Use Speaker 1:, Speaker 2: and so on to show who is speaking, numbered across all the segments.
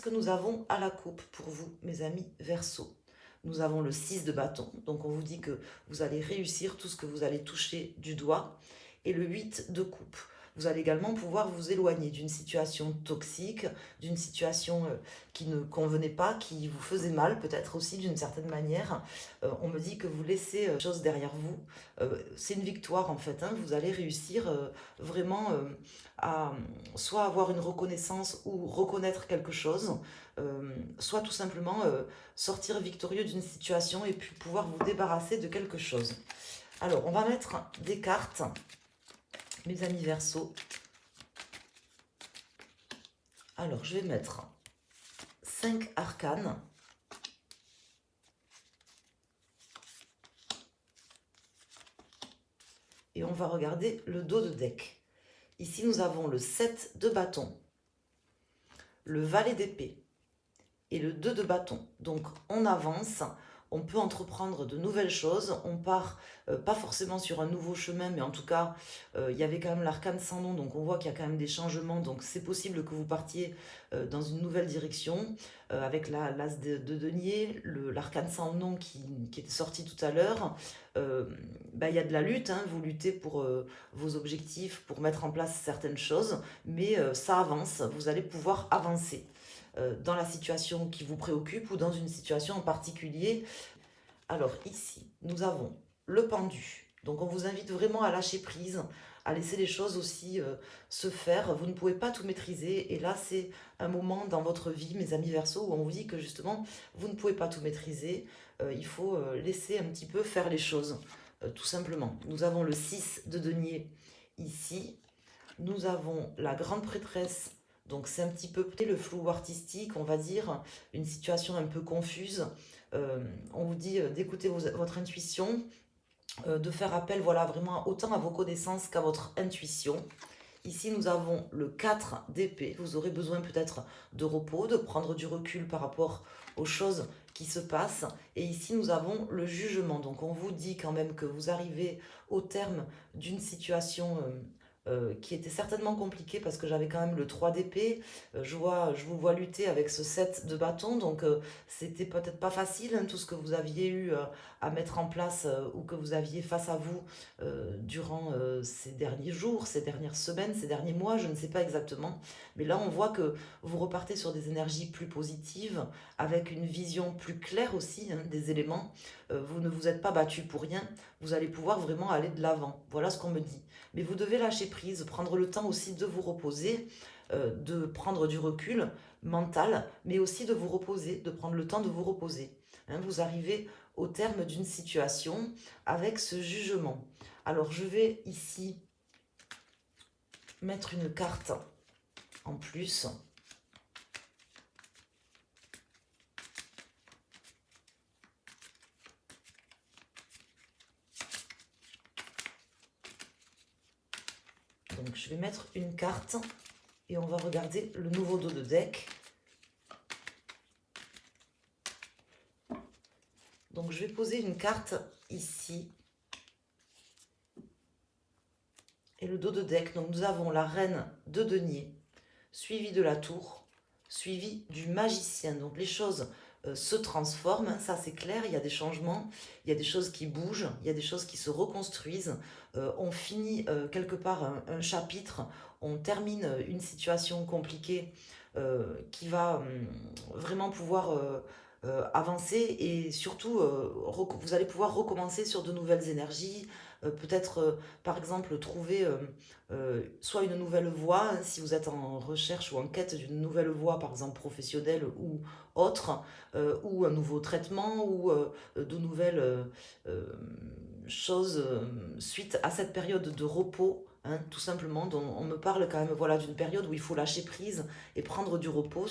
Speaker 1: Que nous avons à la coupe pour vous, mes amis Verseau. Nous avons le 6 de bâton, donc on vous dit que vous allez réussir tout ce que vous allez toucher du doigt, et le 8 de coupe. Vous allez également pouvoir vous éloigner d'une situation toxique, d'une situation qui ne convenait pas, qui vous faisait mal peut-être aussi d'une certaine manière. On me dit que vous laissez les choses derrière vous. C'est une victoire en fait, hein. Vous allez réussir vraiment à soit avoir une reconnaissance ou reconnaître quelque chose, soit tout simplement sortir victorieux d'une situation et puis pouvoir vous débarrasser de quelque chose. Alors, on va mettre des cartes, mes amis Verseau. Alors, je vais mettre 5 arcanes. Et on va regarder le dos de deck. Ici, nous avons le 7 de bâton, le valet d'épée et le 2 de bâton. Donc, on avance. On peut entreprendre de nouvelles choses, on part pas forcément sur un nouveau chemin, mais en tout cas, il y avait quand même l'arcane sans nom, donc on voit qu'il y a quand même des changements, donc c'est possible que vous partiez dans une nouvelle direction, avec l'as de denier, l'arcane sans nom qui était sorti tout à l'heure. Il y a de la lutte, hein, vous luttez pour vos objectifs, pour mettre en place certaines choses, mais ça avance, vous allez pouvoir avancer dans la situation qui vous préoccupe ou dans une situation en particulier. Alors ici, nous avons le pendu. Donc on vous invite vraiment à lâcher prise, à laisser les choses aussi se faire. Vous ne pouvez pas tout maîtriser. Et là, c'est un moment dans votre vie, mes amis Verseau, où on vous dit que justement, vous ne pouvez pas tout maîtriser. Il faut laisser un petit peu faire les choses, tout simplement. Nous avons le 6 de denier ici. Nous avons la grande prêtresse. Donc c'est un petit peu le flou artistique, on va dire, une situation un peu confuse. On vous dit d'écouter votre intuition, de faire appel voilà, vraiment autant à vos connaissances qu'à votre intuition. Ici, nous avons le 4 d'épée. Vous aurez besoin peut-être de repos, de prendre du recul par rapport aux choses qui se passent. Et ici, nous avons le jugement. Donc, on vous dit quand même que vous arrivez au terme d'une situation qui était certainement compliquée parce que j'avais quand même le 3 d'épée. Je vous vois lutter avec ce 7 de bâton. Donc, c'était peut-être pas facile, hein, tout ce que vous aviez eu à mettre en place ou que vous aviez face à vous durant ces derniers jours, ces dernières semaines, ces derniers mois, je ne sais pas exactement. Mais là, on voit que vous repartez sur des énergies plus positives, avec une vision plus claire aussi des éléments. Vous ne vous êtes pas battu pour rien, vous allez pouvoir vraiment aller de l'avant. Voilà ce qu'on me dit. Mais vous devez lâcher prise, prendre le temps aussi de vous reposer, de prendre du recul mental, mais aussi de vous reposer, de prendre le temps de vous reposer. Vous arrivez au terme d'une situation avec ce jugement. Alors je vais ici mettre une carte en plus. Donc je vais mettre une carte et on va regarder le nouveau dos de deck. Donc je vais poser une carte ici. Et le dos de deck, donc nous avons la reine de denier, suivie de la tour, suivie du magicien. Donc les choses se transforment, hein, ça c'est clair, il y a des changements, il y a des choses qui bougent, il y a des choses qui se reconstruisent. On finit quelque part un chapitre, on termine une situation compliquée qui va vraiment pouvoir avancer et surtout vous allez pouvoir recommencer sur de nouvelles énergies, peut-être par exemple trouver soit une nouvelle voie, hein, si vous êtes en recherche ou en quête d'une nouvelle voie par exemple professionnelle ou autre, ou un nouveau traitement ou de nouvelles choses suite à cette période de repos. Hein, tout simplement, dont on me parle quand même voilà, d'une période où il faut lâcher prise et prendre du repos.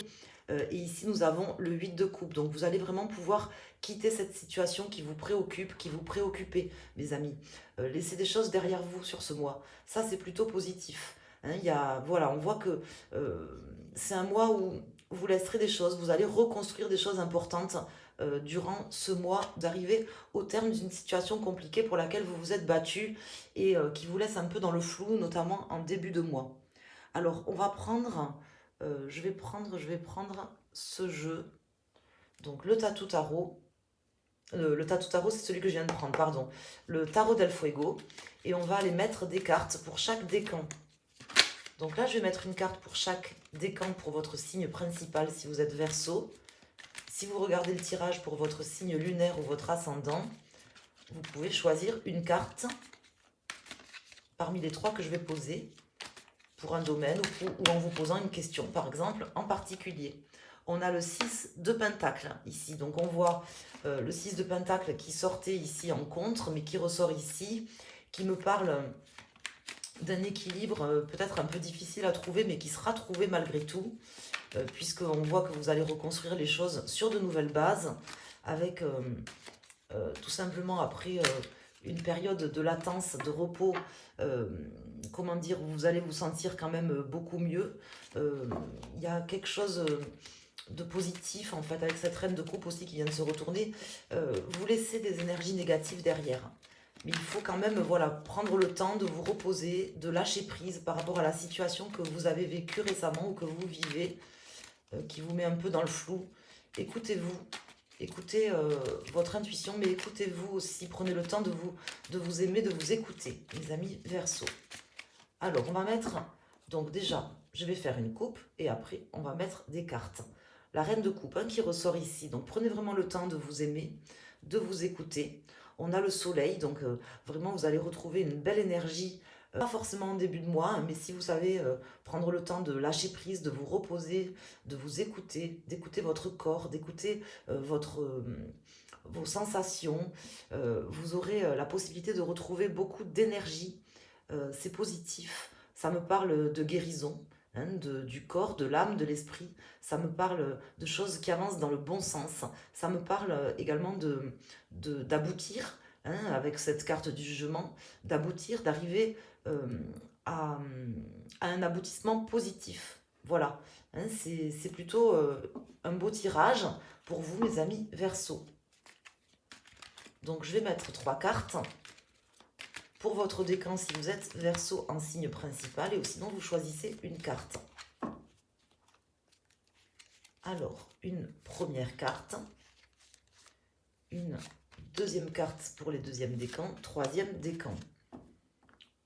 Speaker 1: Et ici, nous avons le 8 de coupe. Donc, vous allez vraiment pouvoir quitter cette situation qui vous préoccupe, qui vous préoccupait, mes amis. Laissez des choses derrière vous sur ce mois. Ça, c'est plutôt positif. Hein, voilà, on voit que c'est un mois où vous laisserez des choses, vous allez reconstruire des choses importantes durant ce mois, d'arriver au terme d'une situation compliquée pour laquelle vous vous êtes battu et qui vous laisse un peu dans le flou, notamment en début de mois. Alors, on va prendre, je vais prendre ce jeu. Donc le Tatou Tarot. Le Tatou Tarot, c'est celui que je viens de prendre, pardon. Le Tarot del Fuego. Et on va aller mettre des cartes pour chaque décan. Donc là, je vais mettre une carte pour chaque décan pour votre signe principal si vous êtes Verseau. Si vous regardez le tirage pour votre signe lunaire ou votre ascendant, vous pouvez choisir une carte parmi les 3 que je vais poser pour un domaine ou en vous posant une question, par exemple, en particulier. On a le 6 de Pentacle ici. Donc on voit le 6 de Pentacle qui sortait ici en contre, mais qui ressort ici, qui me parle d'un équilibre peut-être un peu difficile à trouver, mais qui sera trouvé malgré tout, puisqu'on voit que vous allez reconstruire les choses sur de nouvelles bases, avec tout simplement après une période de latence, de repos, comment dire, vous allez vous sentir quand même beaucoup mieux. Il y a quelque chose de positif en fait avec cette reine de coupe aussi qui vient de se retourner. Vous laissez des énergies négatives derrière. Mais il faut quand même voilà, prendre le temps de vous reposer, de lâcher prise par rapport à la situation que vous avez vécue récemment ou que vous vivez, qui vous met un peu dans le flou. Écoutez-vous, écoutez votre intuition, mais écoutez-vous aussi. Prenez le temps de vous aimer, de vous écouter, mes amis Verseau. Alors, on va mettre, donc déjà, je vais faire une coupe et après, on va mettre des cartes. La reine de coupe hein, qui ressort ici. Donc, prenez vraiment le temps de vous aimer, de vous écouter. On a le soleil, donc vraiment, vous allez retrouver une belle énergie. Pas forcément en début de mois, hein, mais si vous savez prendre le temps de lâcher prise, de vous reposer, de vous écouter, d'écouter votre corps, d'écouter vos sensations, vous aurez la possibilité de retrouver beaucoup d'énergie. C'est positif. Ça me parle de guérison, hein, du corps, de l'âme, de l'esprit. Ça me parle de choses qui avancent dans le bon sens. Ça me parle également d'aboutir, hein, avec cette carte du jugement, d'aboutir, d'arriver à, à un aboutissement positif. Voilà, hein, c'est plutôt un beau tirage pour vous, mes amis Verseau. Donc, je vais mettre 3 cartes pour votre décan si vous êtes Verseau en signe principal, et sinon vous choisissez une carte. Alors, une première carte, une deuxième carte pour les deuxièmes décans, troisième décan,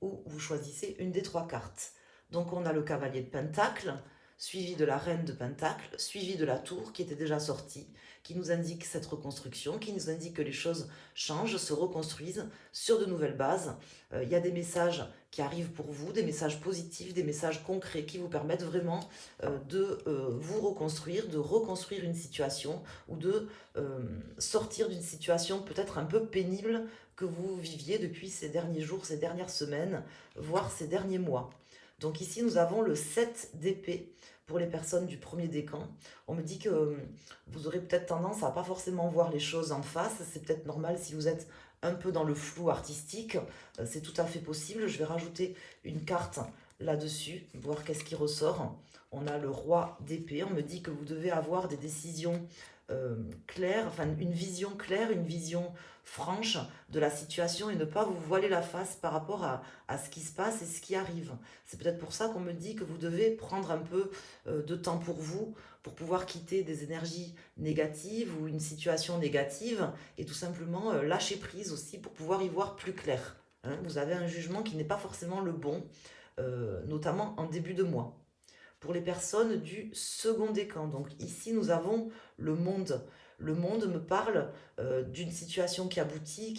Speaker 1: ou vous choisissez une des 3 cartes. Donc on a le cavalier de Pentacle, suivi de la reine de Pentacle, suivi de la tour qui était déjà sortie, qui nous indique cette reconstruction, qui nous indique que les choses changent, se reconstruisent sur de nouvelles bases. Il y a des messages qui arrivent pour vous, des messages positifs, des messages concrets qui vous permettent vraiment de vous reconstruire, de reconstruire une situation ou de sortir d'une situation peut-être un peu pénible que vous viviez depuis ces derniers jours, ces dernières semaines, voire ces derniers mois. Donc ici, nous avons le 7 d'épée pour les personnes du premier décan. On me dit que vous aurez peut-être tendance à pas forcément voir les choses en face. C'est peut-être normal si vous êtes un peu dans le flou artistique. C'est tout à fait possible. Je vais rajouter une carte là-dessus, voir qu'est-ce qui ressort. On a le roi d'épée. On me dit que vous devez avoir des décisions claires, enfin une vision claire, une vision franche de la situation et ne pas vous voiler la face par rapport à ce qui se passe et ce qui arrive. C'est peut-être pour ça qu'on me dit que vous devez prendre un peu de temps pour vous, pour pouvoir quitter des énergies négatives ou une situation négative et tout simplement lâcher prise aussi pour pouvoir y voir plus clair. Hein, vous avez un jugement qui n'est pas forcément le bon, notamment en début de mois. Pour les personnes du second décan, donc ici nous avons le monde. Le monde me parle d'une situation qui aboutit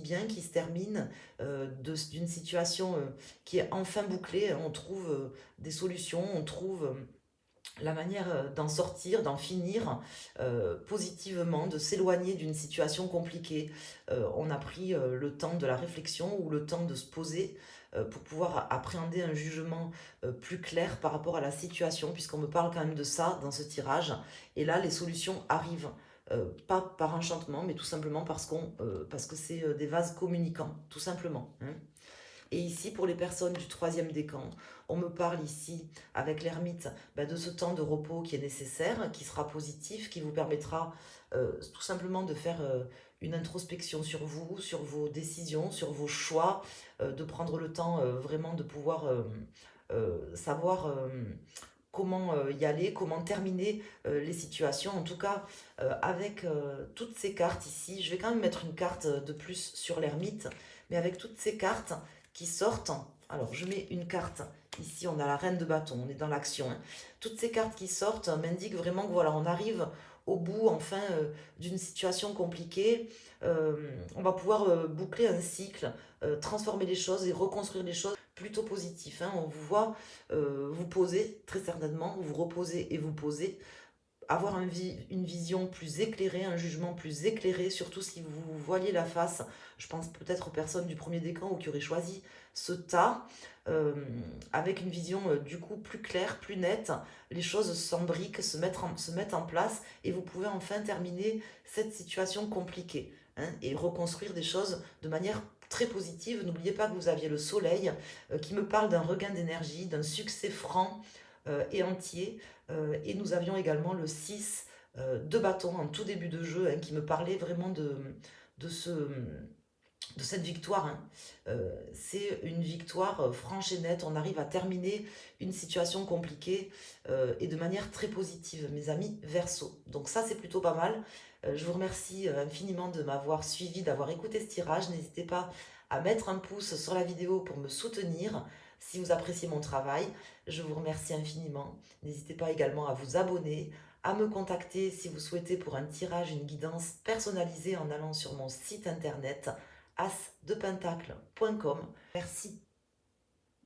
Speaker 1: bien, qui se termine, d'une situation qui est enfin bouclée. On trouve des solutions, on trouve la manière d'en sortir, d'en finir positivement, de s'éloigner d'une situation compliquée. On a pris le temps de la réflexion ou le temps de se poser pour pouvoir appréhender un jugement plus clair par rapport à la situation, puisqu'on me parle quand même de ça dans ce tirage. Et là, les solutions arrivent. Pas par enchantement, mais tout simplement parce que c'est des vases communicants, tout simplement. Hein. Et ici, pour les personnes du troisième décan, on me parle ici, avec l'ermite, de ce temps de repos qui est nécessaire, qui sera positif, qui vous permettra tout simplement de faire une introspection sur vous, sur vos décisions, sur vos choix, de prendre le temps vraiment de pouvoir savoir comment y aller, comment terminer les situations. En tout cas, avec toutes ces cartes ici, je vais quand même mettre une carte de plus sur l'ermite, mais avec toutes ces cartes qui sortent, alors je mets une carte, ici on a la reine de bâton, on est dans l'action, hein. Toutes ces cartes qui sortent m'indiquent vraiment que voilà, on arrive au bout enfin d'une situation compliquée. On va pouvoir boucler un cycle, transformer les choses et reconstruire les choses plutôt positif, hein. On vous voit vous poser très certainement, vous reposer et vous poser, avoir une vision plus éclairée, un jugement plus éclairé, surtout si vous voyez la face. Je pense peut-être aux personnes du premier décan ou qui auraient choisi ce tas, euh, avec une vision du coup plus claire, plus nette. Les choses s'embriquent, se mettent en place et vous pouvez enfin terminer cette situation compliquée, hein, et reconstruire des choses de manière très positive. N'oubliez pas que vous aviez le soleil qui me parle d'un regain d'énergie, d'un succès franc et entier. Et nous avions également le 6 de bâton en tout début de jeu, hein, qui me parlait vraiment de, ce, de cette victoire, hein. C'est une victoire franche et nette. On arrive à terminer une situation compliquée et de manière très positive, mes amis Verseau. Donc ça, c'est plutôt pas mal. Je vous remercie infiniment de m'avoir suivi, d'avoir écouté ce tirage. N'hésitez pas à mettre un pouce sur la vidéo pour me soutenir si vous appréciez mon travail. Je vous remercie infiniment. N'hésitez pas également à vous abonner, à me contacter si vous souhaitez pour un tirage, une guidance personnalisée en allant sur mon site internet asdepentacle.com. Merci.